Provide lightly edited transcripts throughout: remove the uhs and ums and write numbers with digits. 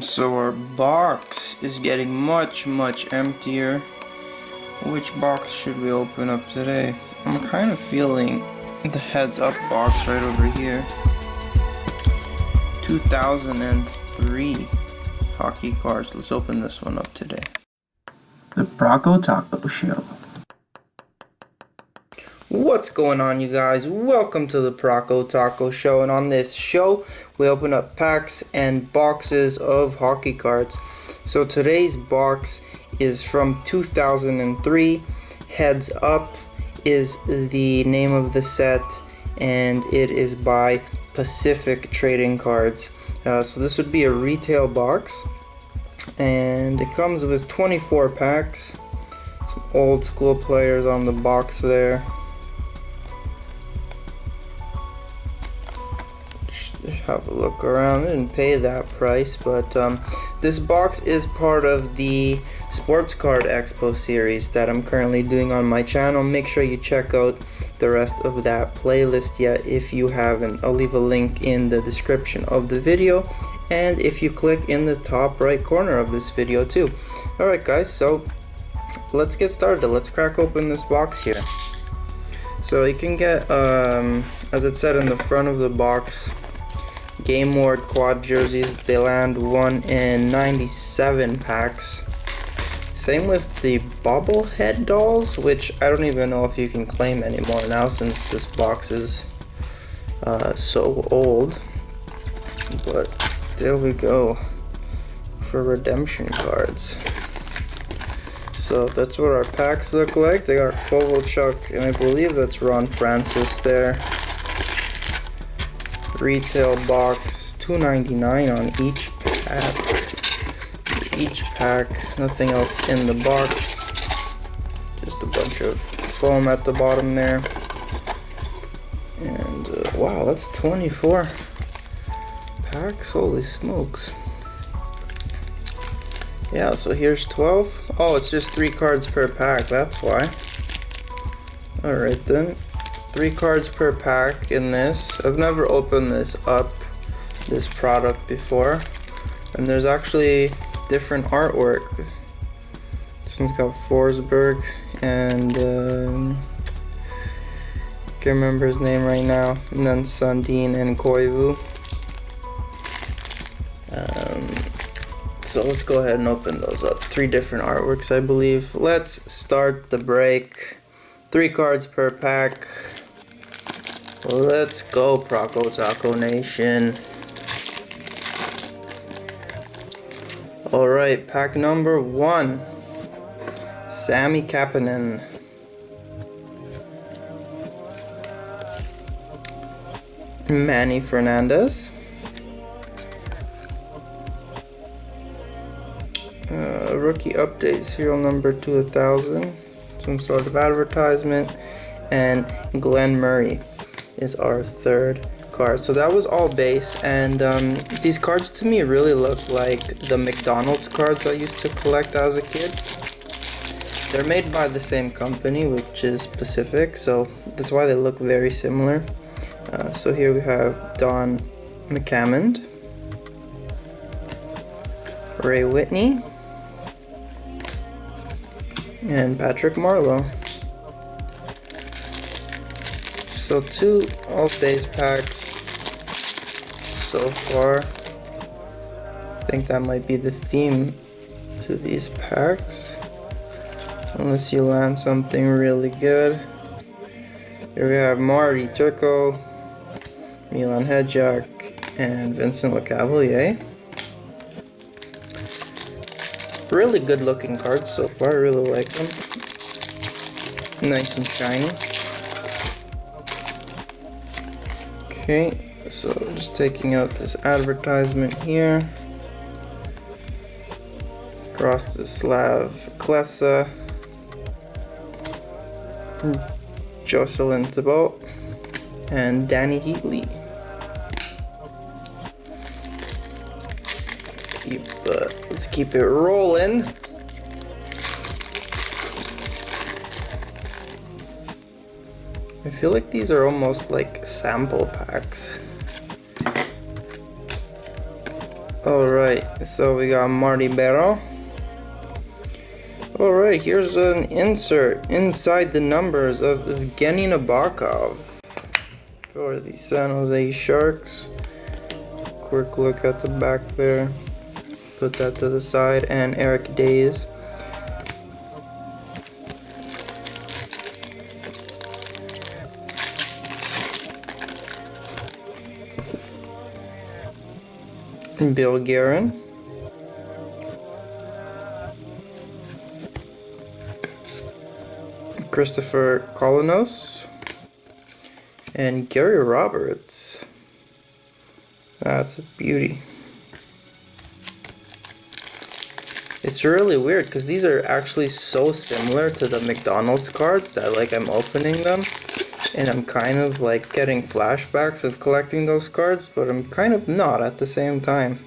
So our box is getting much emptier. Which box should we open up today? I'm kind of feeling the heads up box right over here. 2003 hockey cards. Let's open this one up today. The Prokotaco Show. What's going on, you guys? Welcome to the Prokotaco Show, and on this show we open up packs and boxes of hockey cards. So today's box is from 2003. Heads Up is the name of the set, and it is by Pacific Trading Cards. So this would be a retail box, and it comes with 24 packs. Some old school players on the box there. Have a look around. I didn't pay that price, but this box is part of the Sports Card Expo Series that I'm currently doing on my channel. Make sure you check out the rest of that playlist yet if you haven't. I'll leave a link in the description of the video, and if you click in the top right corner of this video too. Alright guys, so let's get started. Let's crack open this box here. So you can get, as it said in the front of the box, Game Ward quad jerseys. They land 1 in 97 packs. Same with the bobblehead dolls, which I don't even know if you can claim anymore now since this box is so old. But there we go for redemption cards. So that's what our packs look like. They got Kovalchuk, and I believe that's Ron Francis there. Retail box, $2.99 on each pack. Nothing else in the box, just a bunch of foam at the bottom there. And wow, that's 24 packs. Holy smokes. Yeah, so here's 12. Oh, it's just 3 cards per pack, that's why. Alright then, 3 cards per pack in this. I've never opened this product before, and there's actually different artwork. This one's got Forsberg and can't remember his name right now, and then Sundin and Koivu. So let's go ahead and open those up. 3 different artworks, I believe. Let's start the break. 3 cards per pack. Let's go, Prokotaco Nation. Alright, pack number 1. Sami Kapanen. Manny Fernandez. Rookie update, serial number 2000. Some sort of advertisement. And Glenn Murray is our 3rd card. So that was all base, and these cards to me really look like the McDonald's cards I used to collect as a kid. They're made by the same company, which is Pacific, so that's why they look very similar. So here we have Don McCammond, Ray Whitney, and Patrick Marleau. So 2 all-base packs so far. I think that might be the theme to these packs, unless you land something really good. Here we have Marty Turco, Milan Hedjak, and Vincent LeCavalier. Really good looking cards so far. I really like them. Nice and shiny. Okay, so just taking out this advertisement here. Rostislav Klesa, Jocelyn Thibault, and Danny Heatley. Let's keep it rolling. I feel like these are almost like sample packs. Alright, so we got Marty Barrow. Alright, here's an insert inside the numbers of Evgeny Nabokov for the San Jose Sharks. Quick look at the back there. Put that to the side. And Eric Days. Bill Guerin. Christopher Kolonos. And Gary Roberts. That's a beauty. It's really weird because these are actually so similar to the McDonald's cards that like I'm opening them and I'm kind of like getting flashbacks of collecting those cards, but I'm kind of not at the same time.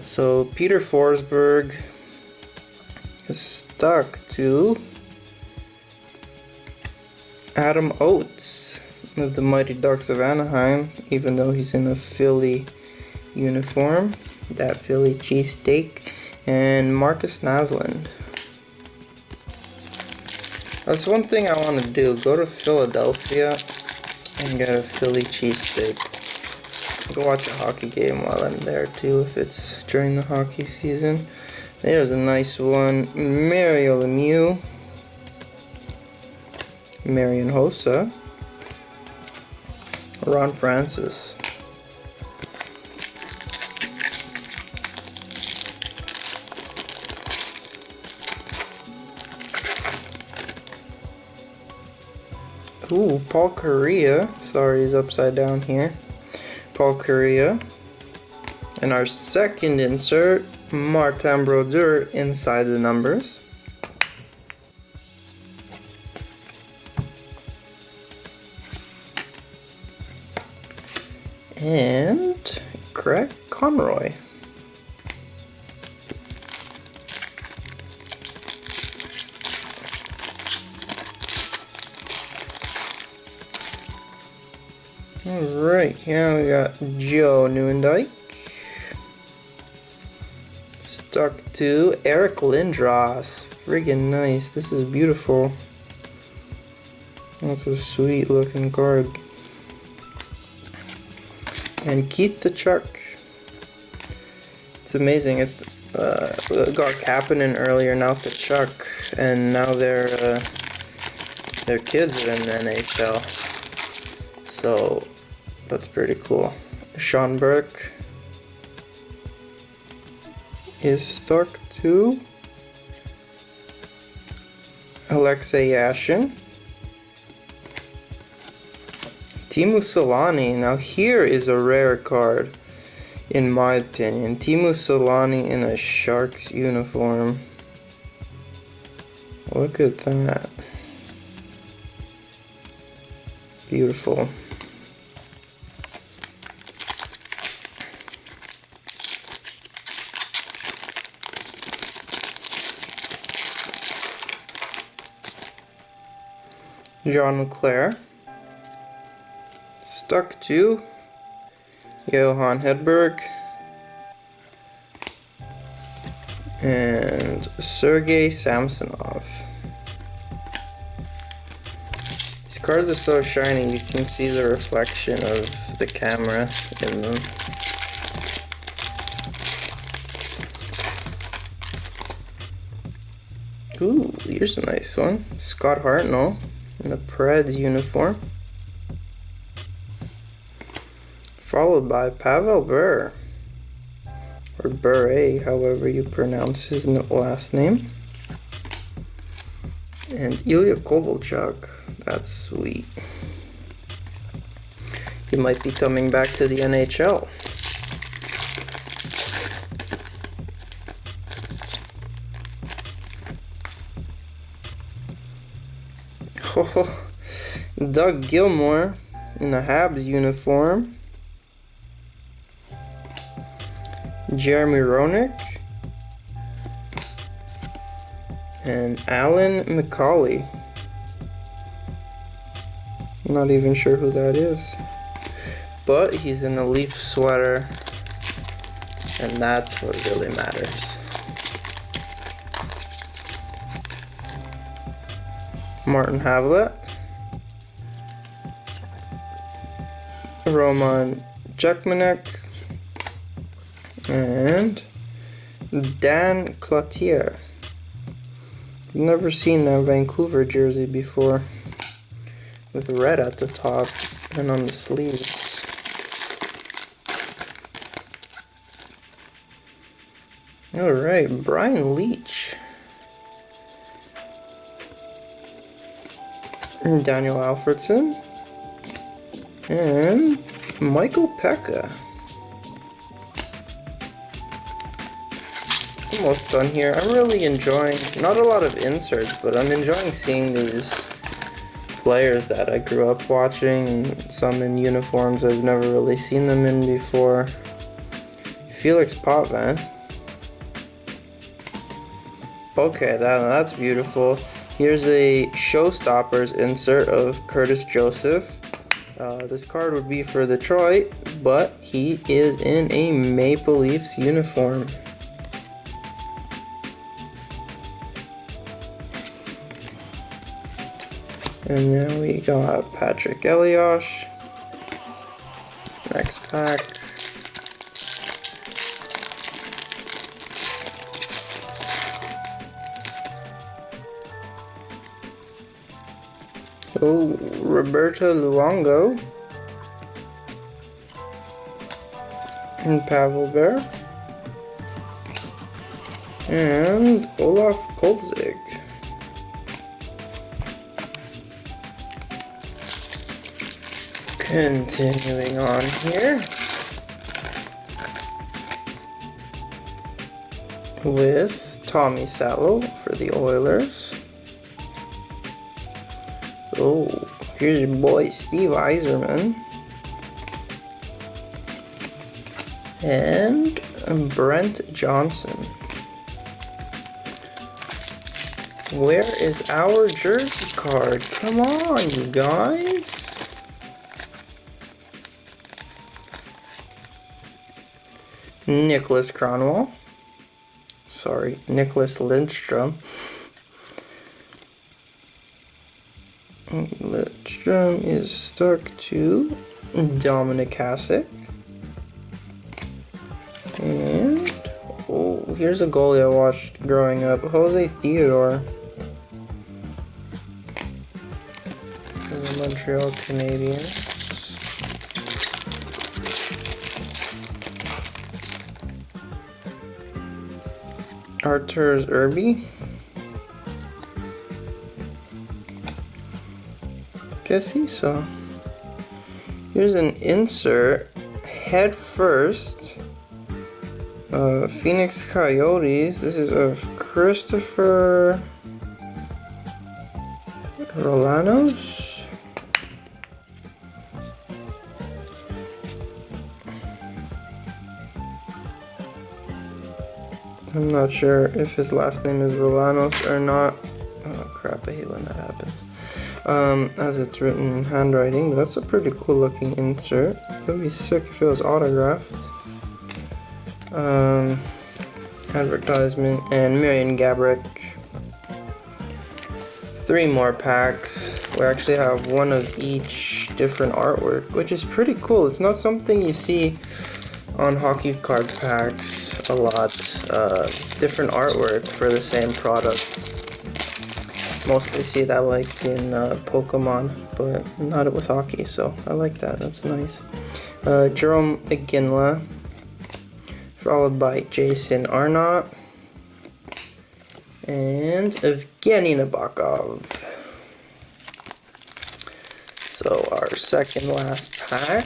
So Peter Forsberg is stuck to Adam Oates of the Mighty Ducks of Anaheim, even though he's in a Philly uniform, that Philly cheesesteak, and Marcus Naslund. That's one thing I want to do, go to Philadelphia and get a Philly cheesesteak. Go watch a hockey game while I'm there too, if it's during the hockey season. There's a nice one, Mario Lemieux, Marian Hossa, Ron Francis. Ooh, Paul Correa. Sorry, he's upside down here. Paul Correa. And our second insert, Martin Brodeur inside the numbers. And Craig Conroy. Alright, here we got Joe Nieuwendyk. Stuck to Eric Lindros. Friggin' nice. This is beautiful. That's a sweet looking card. And Keith Tkachuk. It's amazing. It got Kapanen earlier, now Tkachuk, and now their kids are in the NHL. So that's pretty cool. Sean Burke is stuck to Alexei Yashin. Teemu Selanne. Now here is a rare card, in my opinion. Teemu Selanne in a Sharks uniform. Look at that. Beautiful. John LeClair. Stuck to Johan Hedberg and Sergei Samsonov. These cards are so shiny, you can see the reflection of the camera in them. Ooh, here's a nice one. Scott Hartnell in a Preds uniform. Followed by Pavel Bure, or Bure, however you pronounce his last name. And Ilya Kovalchuk, that's sweet. He might be coming back to the NHL. Oh, Doug Gilmour in a Habs uniform. Jeremy Roenick and Alan McCauley. Not even sure who that is, but he's in a Leaf sweater And that's what really matters. Martin Havlet, Roman Jekmanek, and Dan Cloutier. Never seen that Vancouver jersey before, with red at the top and on the sleeves. Alright, Brian Leach. And Daniel Alfredson. And Michael Pekka. Almost done here. I'm really enjoying, not a lot of inserts, but I'm enjoying seeing these players that I grew up watching, and some in uniforms I've never really seen them in before. Felix Potvin. Okay, that's beautiful. Here's a Showstoppers insert of Curtis Joseph. This card would be for Detroit, but he is in a Maple Leafs uniform. And then we got Patrick Elias. Next pack. Oh, Roberto Luongo. And Pavel Bear. And Olaf Kolzig. Continuing on here with Tommy Salo for the Oilers. Oh, here's your boy Steve Yzerman. And Brent Johnson. Where is our jersey card? Come on, you guys. Nicholas Kronwall. Sorry, Nicholas Lindstrom. Lindstrom is stuck to Dominic Hasek. And, oh, here's a goalie I watched growing up, Jose Theodore. For the Montreal Canadiens. Arturs Irby. Guess he saw. Here's an insert. Head first. Phoenix Coyotes. This is of Christopher Rolanos. I'm not sure if his last name is Rolanos or not. Oh crap, I hate when that happens. As it's written in handwriting, but that's a pretty cool looking insert. That'd be sick if it was autographed. Advertisement and Marian Gaborik. 3 more packs. We actually have one of each different artwork, which is pretty cool. It's not something you see on hockey card packs a lot. Different artwork for the same product. Mostly see that like in Pokemon, but not with hockey, so I like that. That's nice. Jerome Iginla, followed by Jason Arnott, and Evgeny Nabokov. So our second last pack.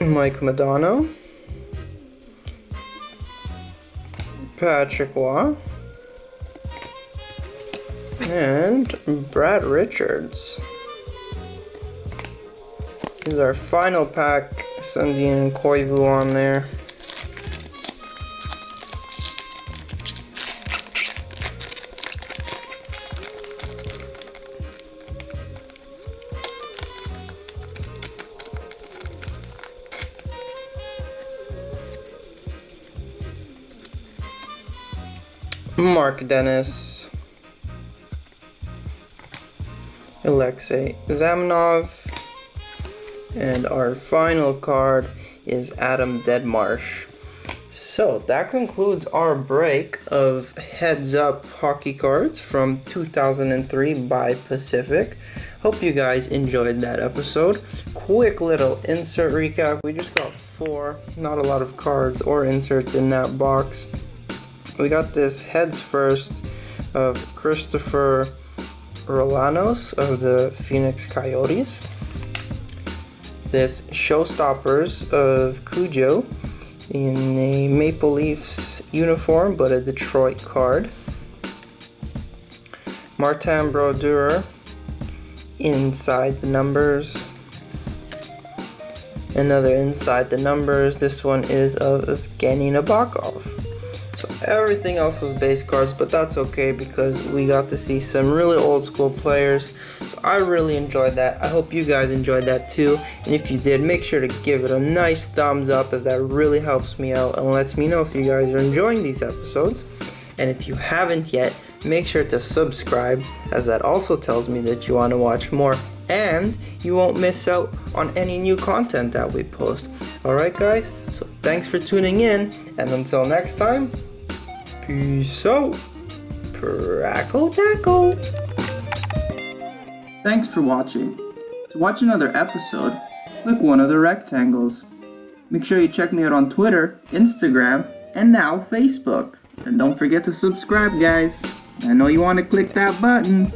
Mike Modano, Patrick Waugh, and Brad Richards. This is our final pack. Sundin Koivu on there. Mark Dennis, Alexei Zamenov, and our final card is Adam Deadmarsh. So that concludes our break of Heads Up hockey cards from 2003 by Pacific. Hope you guys enjoyed that episode. Quick little insert recap. We just got 4, not a lot of cards or inserts in that box. We got this Heads First of Christopher Rolanos of the Phoenix Coyotes. This Showstoppers of Cujo in a Maple Leafs uniform, but a Detroit card. Martin Brodeur, Inside the Numbers. Another Inside the Numbers. This one is of Evgeny Nabokov. So everything else was base cards, but that's okay because we got to see some really old school players. So I really enjoyed that. I hope you guys enjoyed that too. And if you did, make sure to give it a nice thumbs up, as that really helps me out and lets me know if you guys are enjoying these episodes. And if you haven't yet, make sure to subscribe, as that also tells me that you want to watch more and you won't miss out on any new content that we post. Alright guys, so thanks for tuning in, and until next time, peace out. Prokotaco. Thanks for watching. To watch another episode, click one of the rectangles. Make sure you check me out on Twitter, Instagram, and now Facebook. And don't forget to subscribe, guys. I know you want to click that button.